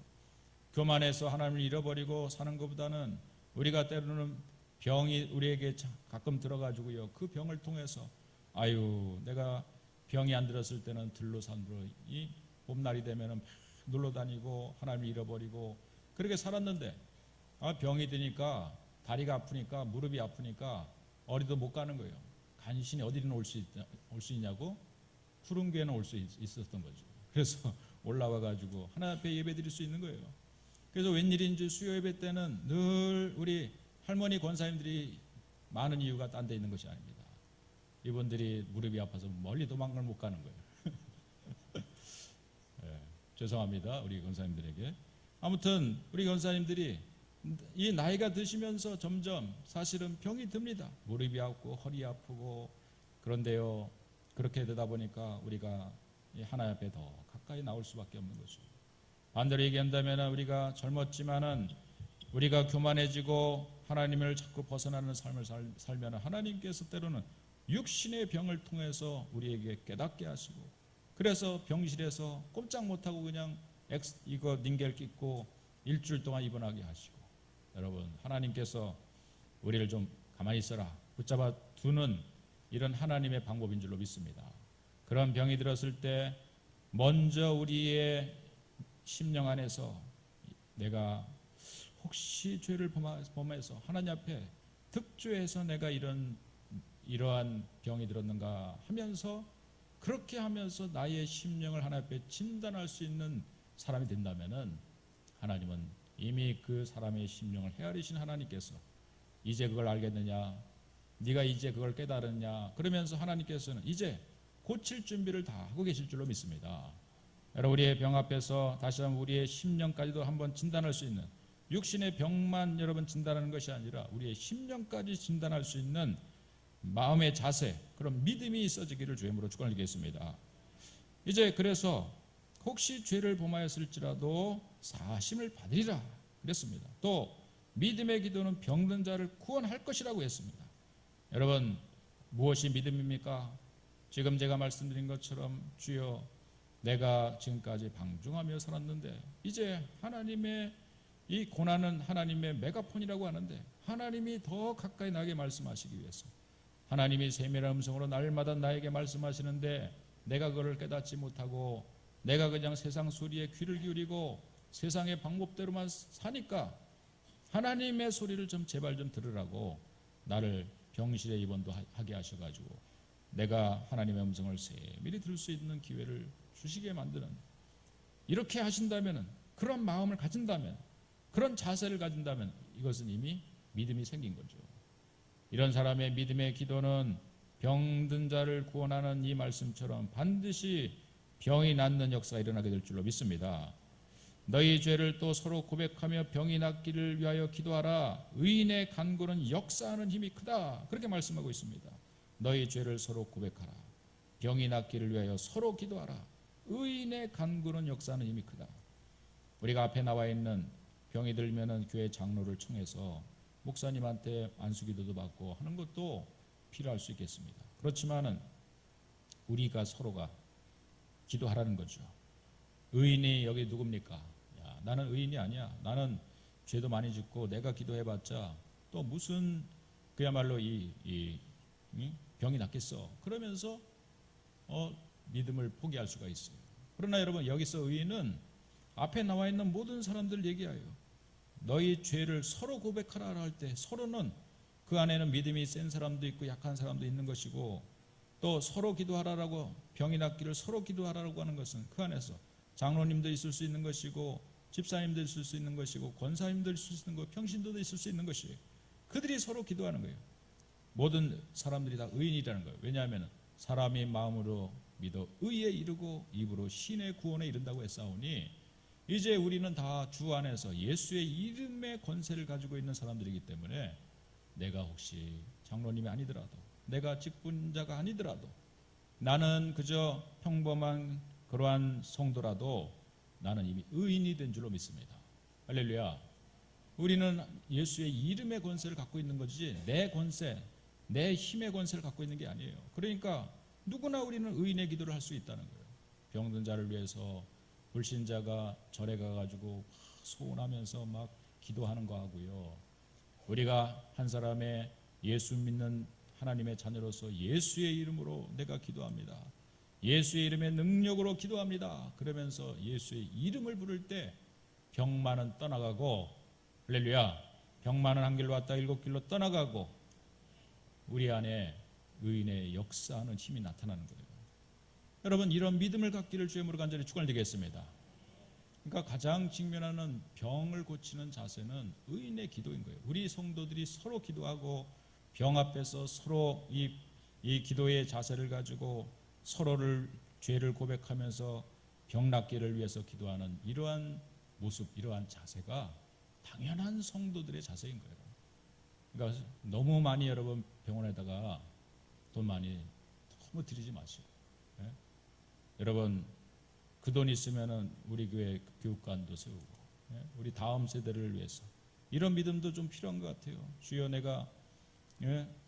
교만해서 하나님을 잃어버리고 사는 것보다는 우리가 때로는 병이 우리에게 가끔 들어가지고요, 그 병을 통해서 아유, 내가 병이 안 들었을 때는 들로산으로 이 봄날이 되면은 놀러 다니고 하나님을 잃어버리고 그렇게 살았는데 병이 드니까 다리가 아프니까 무릎이 아프니까 어디도 못 가는 거예요. 간신히 어디는 올 수 있냐고? 푸른 교회는 올 수 있었던 거죠. 그래서 올라와 가지고 하나님 앞에 예배 드릴 수 있는 거예요. 그래서 웬일인지 수요 예배 때는 늘 우리 할머니 권사님들이 많은 이유가 딴 데 있는 것이 아닙니다. 이분들이 무릎이 아파서 멀리 도망을 못 가는 거예요. 네, 죄송합니다, 우리 권사님들에게. 아무튼 우리 권사님들이 이 나이가 드시면서 점점 사실은 병이 듭니다. 무릎이 아프고 허리 아프고. 그런데요, 그렇게 되다 보니까 우리가 하나님 앞에 더 가까이 나올 수밖에 없는 거죠. 반대로 얘기한다면 우리가 젊었지만은 우리가 교만해지고 하나님을 자꾸 벗어나는 삶을 살면 하나님께서 때로는 육신의 병을 통해서 우리에게 깨닫게 하시고, 그래서 병실에서 꼼짝 못하고 그냥 이거 닌겔 끼고 일주일 동안 입원하게 하시고. 여러분, 하나님께서 우리를 좀 가만히 있어라 붙잡아 두는 이런 하나님의 방법인 줄로 믿습니다. 그런 병이 들었을 때 먼저 우리의 심령 안에서 내가 혹시 죄를 범해서 하나님 앞에 득죄해서 내가 이러한 병이 들었는가 하면서, 그렇게 하면서 나의 심령을 하나님 앞에 진단할 수 있는 사람이 된다면은 하나님은 이미 그 사람의 심령을 헤아리신 하나님께서 이제 그걸 알겠느냐, 네가 이제 그걸 깨달았냐, 그러면서 하나님께서는 이제 고칠 준비를 다 하고 계실 줄로 믿습니다. 여러분, 우리의 병 앞에서 다시 한번 우리의 심령까지도 한번 진단할 수 있는, 육신의 병만 여러분 진단하는 것이 아니라 우리의 심령까지 진단할 수 있는 마음의 자세, 그런 믿음이 있어지기를 주님으로 축원드리겠습니다. 이제 그래서 혹시 죄를 범하였을지라도 사하심을 받으리라 그랬습니다. 또 믿음의 기도는 병든 자를 구원할 것이라고 했습니다. 여러분, 무엇이 믿음입니까? 지금 제가 말씀드린 것처럼 주여, 내가 지금까지 방종하며 살았는데 이제 하나님의 이 고난은 하나님의 메가폰이라고 하는데 하나님이 더 가까이 나게 말씀하시기 위해서 하나님이 세밀한 음성으로 날마다 나에게 말씀하시는데 내가 그걸 깨닫지 못하고 내가 그냥 세상 소리에 귀를 기울이고 세상의 방법대로만 사니까 하나님의 소리를 좀 제발 좀 들으라고 나를 병실에 입원도 하게 하셔가지고 내가 하나님의 음성을 세밀히 들을 수 있는 기회를 주시게 만드는, 이렇게 하신다면, 그런 마음을 가진다면, 그런 자세를 가진다면 이것은 이미 믿음이 생긴 거죠. 이런 사람의 믿음의 기도는 병든 자를 구원하는 이 말씀처럼 반드시 병이 낫는 역사가 일어나게 될 줄로 믿습니다. 너희 죄를 또 서로 고백하며 병이 낫기를 위하여 기도하라. 의인의 간구는 역사하는 힘이 크다. 그렇게 말씀하고 있습니다. 너희 죄를 서로 고백하라. 병이 낫기를 위하여 서로 기도하라. 의인의 간구는 역사하는 힘이 크다. 우리가 앞에 나와 있는 병이 들면은 교회 장로를 청해서 목사님한테 안수기도도 받고 하는 것도 필요할 수 있겠습니다. 그렇지만은 우리가 서로가 기도하라는 거죠. 의인이 여기 누굽니까? 야, 나는 의인이 아니야. 나는 죄도 많이 짓고 내가 기도해봤자 또 무슨 그야말로 이 병이 낫겠어. 그러면서 믿음을 포기할 수가 있어요. 그러나 여러분, 여기서 의인은 앞에 나와 있는 모든 사람들 얘기해요. 너희 죄를 서로 고백하라 할 때, 서로는 그 안에는 믿음이 센 사람도 있고 약한 사람도 있는 것이고, 또 서로 기도하라라고, 병이 낫기를 서로 기도하라라고 하는 것은 그 안에서 장로님도 있을 수 있는 것이고, 집사님도 있을 수 있는 것이고, 권사님도 있을 수 있는 것이고, 평신도도 있을 수 있는 것이에요. 그들이 서로 기도하는 거예요. 모든 사람들이 다 의인이라는 거예요. 왜냐하면 사람이 마음으로 믿어 의에 이르고 입으로 신의 구원에 이른다고 했사오니, 이제 우리는 다 주 안에서 예수의 이름의 권세를 가지고 있는 사람들이기 때문에, 내가 혹시 장로님이 아니더라도, 내가 직분자가 아니더라도, 나는 그저 평범한 그러한 성도라도 나는 이미 의인이 된 줄로 믿습니다. 할렐루야. 우리는 예수의 이름의 권세를 갖고 있는 거지 내 권세, 내 힘의 권세를 갖고 있는 게 아니에요. 그러니까 누구나 우리는 의인의 기도를 할 수 있다는 거예요. 병든 자를 위해서 불신자가 절에 가가지고 소원하면서 막 기도하는 거 하고요. 우리가 한 사람의 예수 믿는 하나님의 자녀로서 예수의 이름으로 내가 기도합니다. 예수의 이름의 능력으로 기도합니다. 그러면서 예수의 이름을 부를 때 병만은 떠나가고, 할렐루야, 병만은 한 길로 왔다 일곱 길로 떠나가고, 우리 안에 의인의 역사하는 힘이 나타나는 거예요. 여러분, 이런 믿음을 갖기를 주의 이름으로 간절히 축원드리겠습니다. 그러니까 가장 직면하는 병을 고치는 자세는 의인의 기도인 거예요. 우리 성도들이 서로 기도하고 병 앞에서 서로 이 기도의 자세를 가지고 서로를 죄를 고백하면서 병 낫기를 위해서 기도하는 이러한 모습, 이러한 자세가 당연한 성도들의 자세인 거예요. 그러니까 너무 많이 여러분 병원에다가 돈 많이 너무 들이지 마시고, 예? 여러분 그 돈 있으면은 우리 교회 교육관도 세우고, 예? 우리 다음 세대를 위해서 이런 믿음도 좀 필요한 것 같아요. 주여, 내가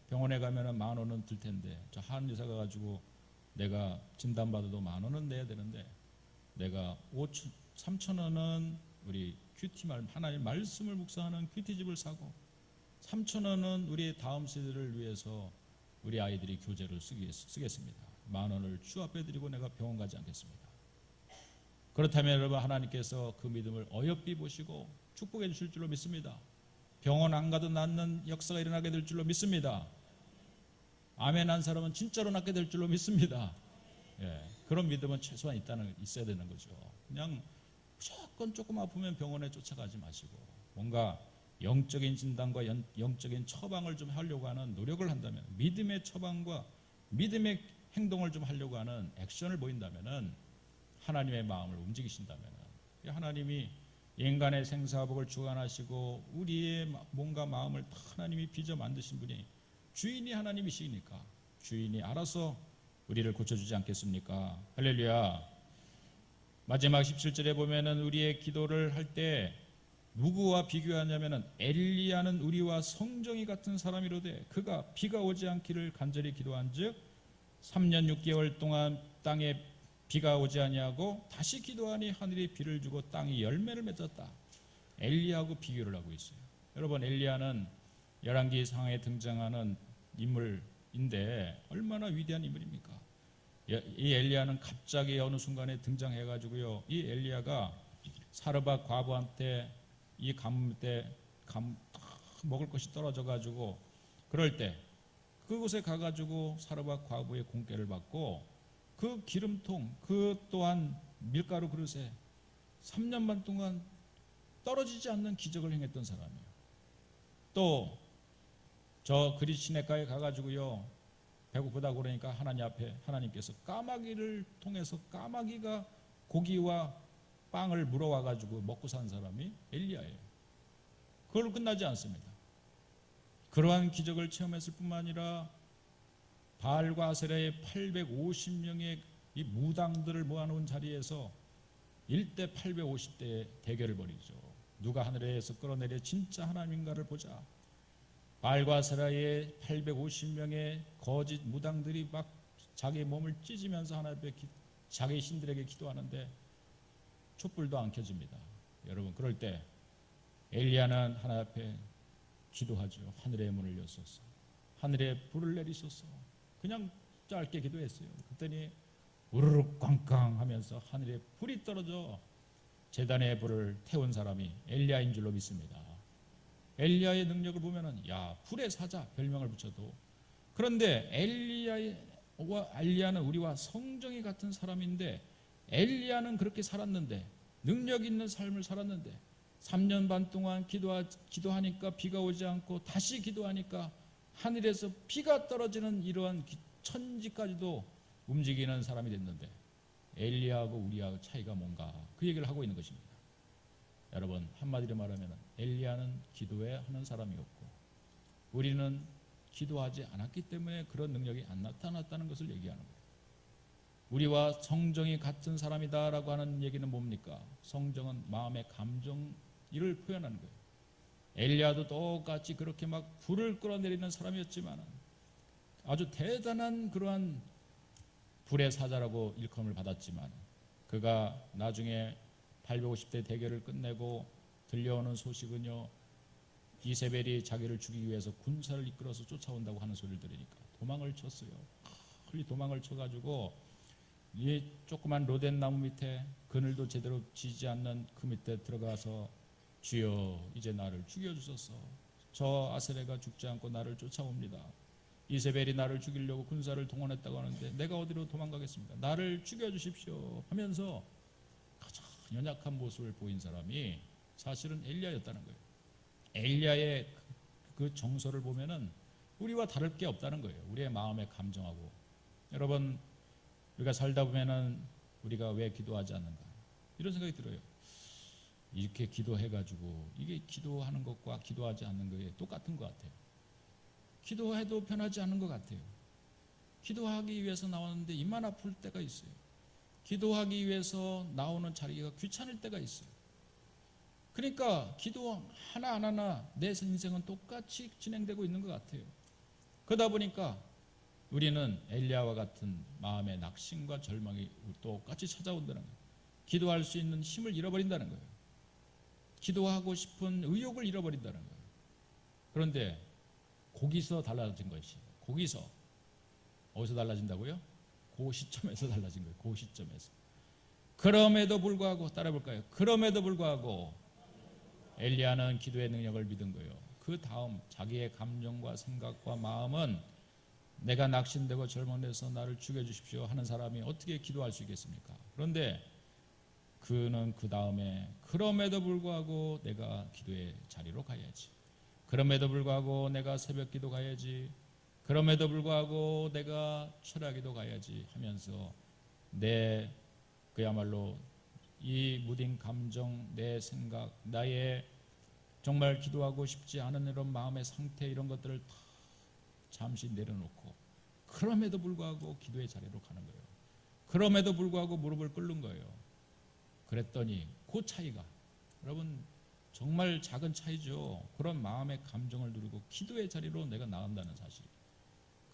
병원에 가면은 10,000원은 들 텐데, 저 한의사 가가지고 내가 진단받아도 10,000원은 내야 되는데, 내가 3,000원은 우리 큐티 하나님 말씀을 묵상하는 큐티집을 사고, 3,000원은 우리 다음 세대를 위해서 우리 아이들이 교재를 쓰겠습니다. 10,000원을 주 앞에 드리고 내가 병원 가지 않겠습니다. 그렇다면 여러분, 하나님께서 그 믿음을 어여삐 보시고 축복해 주실 줄로 믿습니다. 병원 안 가도 낫는 역사가 일어나게 될 줄로 믿습니다. 아멘 한 사람은 진짜로 낫게 될 줄로 믿습니다. 예, 그런 믿음은 최소한 있어야 되는 거죠. 그냥 무조건 조금 아프면 병원에 쫓아가지 마시고, 뭔가 영적인 진단과 영적인 처방을 좀 하려고 하는 노력을 한다면, 믿음의 처방과 믿음의 행동을 좀 하려고 하는 액션을 보인다면은, 하나님의 마음을 움직이신다면은, 하나님이 인간의 생사복을 주관하시고 우리의 몸과 마음을 다 하나님이 빚어 만드신 분이 주인이 하나님이시니까 주인이 알아서 우리를 고쳐주지 않겠습니까? 할렐루야. 마지막 17절에 보면은 우리의 기도를 할 때 누구와 비교하냐면은, 엘리야는 우리와 성정이 같은 사람이로되 그가 비가 오지 않기를 간절히 기도한즉 3년 6개월 동안 땅에 비가 오지 아니하고 다시 기도하니 하늘이 비를 주고 땅이 열매를 맺었다. 엘리야하고 비교를 하고 있어요. 여러분, 엘리야는 열왕기상에 등장하는 인물인데 얼마나 위대한 인물입니까? 이 엘리야는 갑자기 어느 순간에 등장해가지고요, 이 엘리야가 사르밧 과부한테 이 가뭄 때 먹을 것이 떨어져가지고, 그럴 때 그곳에 가가지고 사르밧 과부의 공께를 받고 그 기름통, 그 또한 밀가루 그릇에 3년 반 동안 떨어지지 않는 기적을 행했던 사람이에요. 또 저 그리 시내가에 가가지고요, 배고프다고 그러니까 하나님 앞에 하나님께서 까마귀를 통해서 까마귀가 고기와 빵을 물어와가지고 먹고 산 사람이 엘리야예요. 그걸로 끝나지 않습니다. 그러한 기적을 체험했을 뿐만 아니라 바알과 아세라의 850명의 이 무당들을 모아놓은 자리에서 1대 850대의 대결을 벌이죠. 누가 하늘에서 끌어내려 진짜 하나님인가를 보자. 바알과 아세라의 850명의 거짓 무당들이 막 자기 몸을 찢으면서 하나님 앞에 자기 신들에게 기도하는데 촛불도 안 켜집니다. 여러분, 그럴 때 엘리야는 하나님 앞에 기도하죠. 하늘의 문을 여소서, 하늘에 불을 내리소서. 그냥 짧게 기도했어요. 그랬더니 우르륵 꽝꽝 하면서 하늘에 불이 떨어져 제단의 불을 태운 사람이 엘리야인 줄로 믿습니다. 엘리야의 능력을 보면은 야, 불의 사자 별명을 붙여도. 그런데 엘리야는 우리와 성정이 같은 사람인데, 엘리야는 그렇게 살았는데, 능력 있는 삶을 살았는데 3년 반 동안 기도하니까 비가 오지 않고 다시 기도하니까 하늘에서 비가 떨어지는 이러한 천지까지도 움직이는 사람이 됐는데, 엘리야하고 우리하고 차이가 뭔가, 그 얘기를 하고 있는 것입니다. 여러분, 한마디로 말하면 엘리야는 기도해 하는 사람이었고 우리는 기도하지 않았기 때문에 그런 능력이 안 나타났다는 것을 얘기하는 거예요. 우리와 성정이 같은 사람이다라고 하는 얘기는 뭡니까? 성정은 마음의 감정, 이를 표현하는 거예요. 엘리야도 똑같이 그렇게 막 불을 끌어내리는 사람이었지만 아주 대단한 그러한 불의 사자라고 일컬음을 받았지만, 그가 나중에 850대 대결을 끝내고 들려오는 소식은요, 이세벨이 자기를 죽이기 위해서 군사를 이끌어서 쫓아온다고 하는 소리를 들으니까 도망을 쳤어요. 빨리 도망을 쳐가지고 이 조그만 로덴 나무 밑에 그늘도 제대로 지지 않는 그 밑에 들어가서 주여 이제 나를 죽여주소서. 저 아세레가 죽지 않고 나를 쫓아옵니다. 이세벨이 나를 죽이려고 군사를 동원했다고 하는데 내가 어디로 도망가겠습니까? 나를 죽여주십시오 하면서 가장 연약한 모습을 보인 사람이 사실은 엘리야였다는 거예요. 엘리야의 그 정서를 보면은 우리와 다를 게 없다는 거예요. 우리의 마음의 감정하고. 여러분, 우리가 살다 보면은 우리가 왜 기도하지 않는가 이런 생각이 들어요. 이렇게 기도해가지고 이게 기도하는 것과 기도하지 않는 것이 똑같은 것 같아요. 기도해도 변하지 않는 것 같아요. 기도하기 위해서 나왔는데 입만 아플 때가 있어요. 기도하기 위해서 나오는 자리가 귀찮을 때가 있어요. 그러니까 기도 하나 안 하나 내 인생은 똑같이 진행되고 있는 것 같아요. 그러다 보니까 우리는 엘리야와 같은 마음의 낙심과 절망이 똑같이 찾아온다는 거예요. 기도할 수 있는 힘을 잃어버린다는 거예요. 기도하고 싶은 의욕을 잃어버린다는 거예요. 그런데 거기서 달라진 것이, 거기서 어디서 달라진다고요? 그 시점에서 달라진 거예요. 그 시점에서. 그럼에도 불구하고, 따라해볼까요? 그럼에도 불구하고 엘리야는 기도의 능력을 믿은 거예요. 그 다음 자기의 감정과 생각과 마음은 내가 낙심되고 절망돼서 나를 죽여주십시오 하는 사람이 어떻게 기도할 수 있겠습니까? 그런데 그는 그 다음에 그럼에도 불구하고 내가 기도의 자리로 가야지, 그럼에도 불구하고 내가 새벽 기도 가야지, 그럼에도 불구하고 내가 철야기도 가야지 하면서 내 그야말로 이 무딘 감정, 내 생각, 나의 정말 기도하고 싶지 않은 이런 마음의 상태, 이런 것들을 다 잠시 내려놓고 그럼에도 불구하고 기도의 자리로 가는 거예요. 그럼에도 불구하고 무릎을 꿇는 거예요. 그랬더니 그 차이가, 여러분 정말 작은 차이죠. 그런 마음의 감정을 누리고 기도의 자리로 내가 나간다는 사실.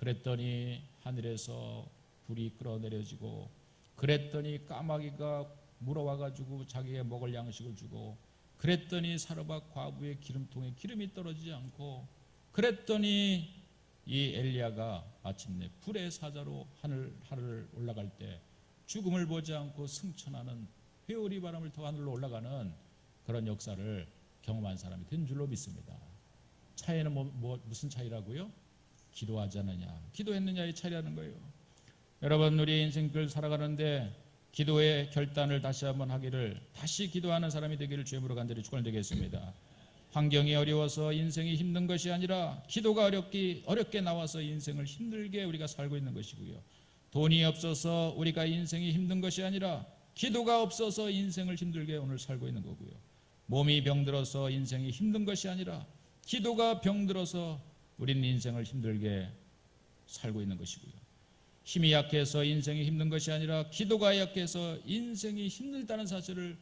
그랬더니 하늘에서 불이 끌어내려지고, 그랬더니 까마귀가 물어와가지고 자기의 먹을 양식을 주고, 그랬더니 사르밧 과부의 기름통에 기름이 떨어지지 않고, 그랬더니 이 엘리야가 마침내 불의 사자로 하늘을 올라갈 때 죽음을 보지 않고 승천하는, 회오리 바람을 타고 하늘로 올라가는 그런 역사를 경험한 사람이 된 줄로 믿습니다. 차이는 무슨 차이라고요? 기도하지 않느냐, 기도했느냐에 차이라는 거예요. 여러분, 우리 인생을 살아가는데 기도의 결단을 다시 한번 하기를, 다시 기도하는 사람이 되기를 주님으로 간절히 축원드리겠습니다. 환경이 어려워서 인생이 힘든 것이 아니라 기도가 어렵게 나와서 인생을 힘들게 우리가 살고 있는 것이고요. 돈이 없어서 우리가 인생이 힘든 것이 아니라 기도가 없어서 인생을 힘들게 오늘 살고 있는 거고요. 몸이 병들어서 인생이 힘든 것이 아니라 기도가 병들어서 우리는 인생을 힘들게 살고 있는 것이고요. 힘이 약해서 인생이 힘든 것이 아니라 기도가 약해서 인생이 힘들다는 사실을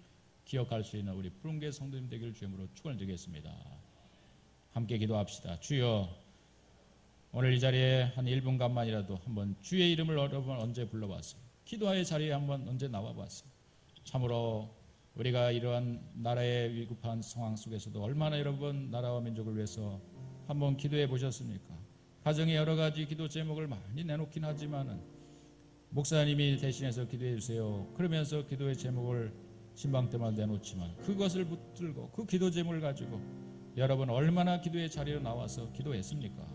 기억할 수 있는 우리 푸른교회 성도님 되기를 주님으로 축원을 드리겠습니다. 함께 기도합시다. 주여, 오늘 이 자리에 한 1분간만이라도 한번 주의 이름을 여러분 언제 불러봤어요? 기도의 자리에 한번 언제 나와봤어요? 참으로 우리가 이러한 나라의 위급한 상황 속에서도 얼마나 여러분 나라와 민족을 위해서 한번 기도해 보셨습니까? 가정에 여러 가지 기도 제목을 많이 내놓긴 하지만은 목사님이 대신해서 기도해 주세요 그러면서 기도의 제목을 신방 때마다 내놓지만 그것을 붙들고 그 기도 제목을 가지고 여러분 얼마나 기도의 자리로 나와서 기도했습니까?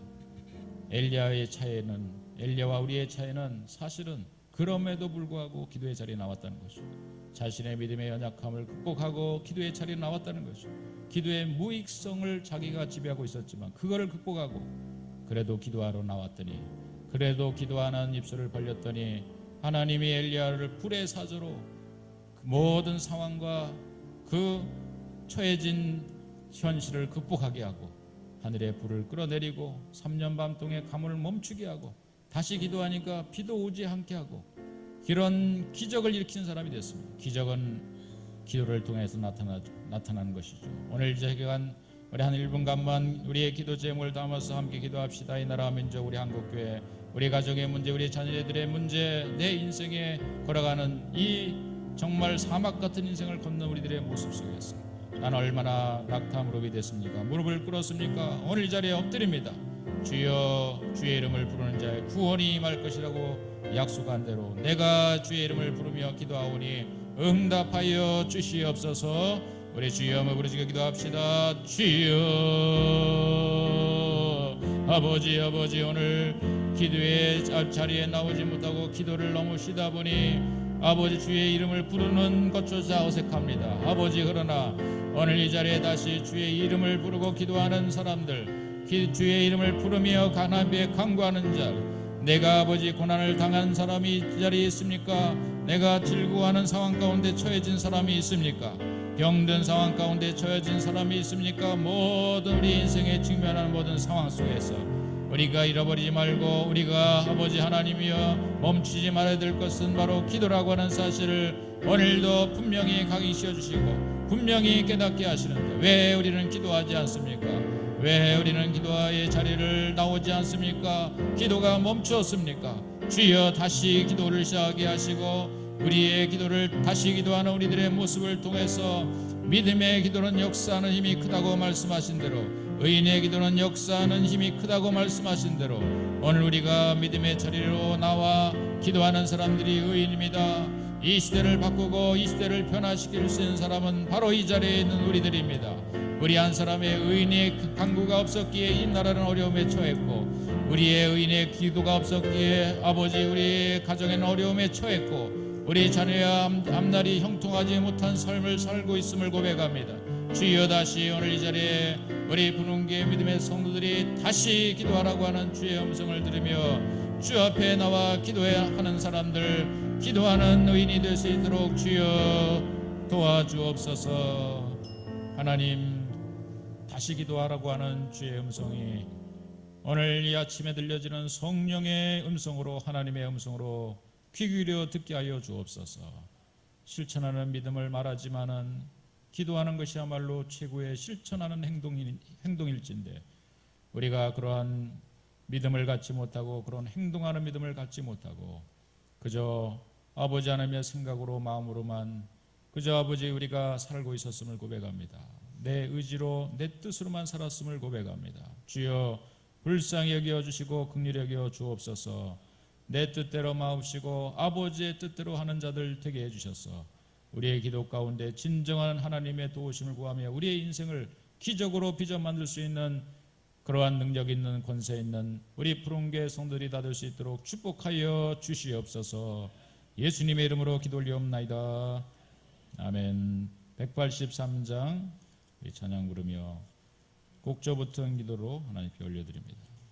엘리야와 우리의 차이는 사실은 그럼에도 불구하고 기도의 자리에 나왔다는 것이죠. 자신의 믿음의 연약함을 극복하고 기도의 자리에 나왔다는 것이죠. 기도의 무익성을 자기가 지배하고 있었지만 그거를 극복하고 그래도 기도하러 나왔더니, 그래도 기도하는 입술을 벌렸더니 하나님이 엘리야를 불의 사조로 그 모든 상황과 그 처해진 현실을 극복하게 하고 하늘의 불을 끌어내리고 3년 반 동의 가뭄을 멈추게 하고 다시 기도하니까 비도 오지 않게 하고 이런 기적을 일으키는 사람이 됐습니다. 기적은 기도를 통해서 나타나는 것이죠. 오늘 이 시간 우리 한 1분간만 우리의 기도 제목을 담아서 함께 기도합시다. 이 나라와 민족, 우리 한국교회, 우리 가정의 문제, 우리 자녀들의 문제, 내 인생에 걸어가는 이 정말 사막 같은 인생을 걷는 우리들의 모습 속에서 나는 얼마나 낙타 무릎이 됐습니까? 무릎을 꿇었습니까? 오늘 이 자리에 엎드립니다. 주여, 주의 이름을 부르는 자의 구원이 임할 것이라고 약속한 대로 내가 주의 이름을 부르며 기도하오니 응답하여 주시옵소서. 우리 주여 한번 부르짖어 기도합시다. 주여, 아버지 오늘 기도의 자리에 나오지 못하고 기도를 너무 쉬다 보니 아버지 주의 이름을 부르는 것조차 어색합니다. 아버지, 그러나 오늘 이 자리에 다시 주의 이름을 부르고 기도하는 사람들, 주의 이름을 부르며 하나님께 간구하는 자, 내가 아버지 고난을 당한 사람이 이 자리에 있습니까? 내가 즐거워하는 상황 가운데 처해진 사람이 있습니까? 병든 상황 가운데 처해진 사람이 있습니까? 모든 우리 인생에 직면하는 모든 상황 속에서 우리가 잃어버리지 말고 우리가 아버지 하나님이여 멈추지 말아야 될 것은 바로 기도라고 하는 사실을 오늘도 분명히 각인시켜 주시고 분명히 깨닫게 하시는데 왜 우리는 기도하지 않습니까? 왜 우리는 기도의 자리를 나오지 않습니까? 기도가 멈추었습니까? 주여, 다시 기도를 시작하게 하시고 우리의 기도를 다시 기도하는 우리들의 모습을 통해서 믿음의 기도는 역사하는 힘이 크다고 말씀하신 대로, 의인의 기도는 역사하는 힘이 크다고 말씀하신 대로 오늘 우리가 믿음의 자리로 나와 기도하는 사람들이 의인입니다. 이 시대를 바꾸고 이 시대를 변화시킬 수 있는 사람은 바로 이 자리에 있는 우리들입니다. 우리 한 사람의 의인의 간구가 없었기에 이 나라는 어려움에 처했고, 우리의 의인의 기도가 없었기에 아버지 우리 가정에는 어려움에 처했고, 우리 자녀의 앞날이 형통하지 못한 삶을 살고 있음을 고백합니다. 주여, 다시 오늘 이 자리에 우리 부흥교회 믿음의 성도들이 다시 기도하라고 하는 주의 음성을 들으며 주 앞에 나와 기도해야 하는 사람들, 기도하는 의인이 될 수 있도록 주여 도와주옵소서. 하나님, 다시 기도하라고 하는 주의 음성이 오늘 이 아침에 들려지는 성령의 음성으로, 하나님의 음성으로 귀 기울여 듣게 하여 주옵소서. 실천하는 믿음을 말하지만은 기도하는 것이야말로 최고의 실천하는 행동일진데 우리가 그러한 믿음을 갖지 못하고 그런 행동하는 믿음을 갖지 못하고 그저 아버지 하나님의 생각으로 마음으로만 그저 아버지 우리가 살고 있었음을 고백합니다. 내 의지로 내 뜻으로만 살았음을 고백합니다. 주여, 불쌍히 여겨주시고 긍휼히 여겨 주옵소서. 내 뜻대로 마옵시고 아버지의 뜻대로 하는 자들 되게 해주셔서 우리의 기도 가운데 진정한 하나님의 도우심을 구하며 우리의 인생을 기적으로 빚어 만들 수 있는 그러한 능력 있는 권세 있는 우리 푸른교회 성도들이 다 될 수 있도록 축복하여 주시옵소서. 예수님의 이름으로 기도 올리옵나이다. 아멘. 183장 찬양 부르며 곡조 붙은 기도로 하나님께 올려드립니다.